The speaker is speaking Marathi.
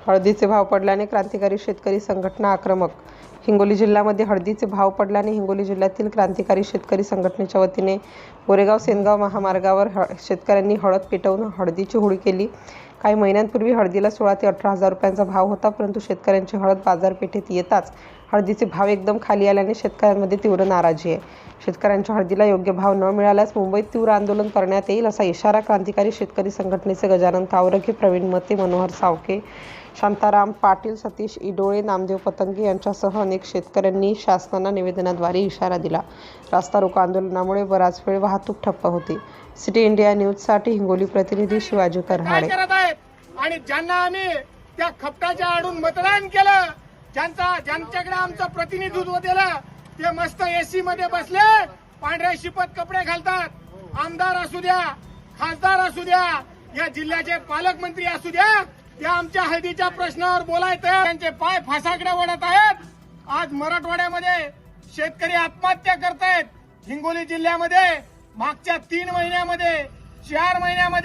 हळदीचे भाव पडल्याने क्रांतिकारी शेतकरी संघटना आक्रमक. हिंगोली जिल्ह्यामध्ये हळदीचे भाव पडल्याने हिंगोली जिल्ह्यातील क्रांतिकारी शेतकरी संघटनेच्या वतीने गोरेगाव सेनगाव महामार्गावर शेतकऱ्यांनी हळद पेटवून हळदीची होळी केली. काही महिन्यांपूर्वी हळदीला 16 ते 18 हजार रुपयांचा भाव होता, परंतु शेतकऱ्यांची हळद बाजारपेठेत येताच हळदीचे भाव एकदम खाली आल्याने शेतकऱ्यांमध्ये तीव्र नाराजी आहे. शेतकऱ्यांच्या हळदीला योग्य भाव न मिळाल्यास मुंबईत तीव्र आंदोलन करण्यात येईल, असा इशारा क्रांतिकारी शेतकरी संघटनेचे गजानन कावरगे, प्रवीण मते, मनोहर सावके, शांताराम पाटील, सतीश इडोळे, नामदेव पतंगे यांच्यासह अनेक शेतकऱ्यांनी शासनाला निवेदनाद्वारे इशारा दिला. रास्ता रोको आंदोलनामुळे बराच वेळ वाहतूक ठप्प होती. सिटी इंडिया न्यूजसाठी हिंगोली प्रतिनिधी शिवाजी करहाडे. आणि ज्यांना आम्ही त्या खपटाच्या आडून मतदान केलं, ज्यांच्याकडे आमचं प्रतिनिधित्व दिलं, ते मस्त एसी मध्ये बसले, पांढऱ्या शिपत कपडे घालतात. आमदार असू द्या, खासदार असू द्या, या जिल्ह्याचे पालकमंत्री असू द्या, ते आमच्या हळदीच्या प्रश्नावर बोलायचं त्यांचे पाय फासाकडे ओढत आहेत. आज मराठवाड्यामध्ये शेतकरी आत्महत्या करतायत. हिंगोली जिल्ह्यामध्ये मागच्या 3 महिन्यामध्ये 4 महिन्यामध्ये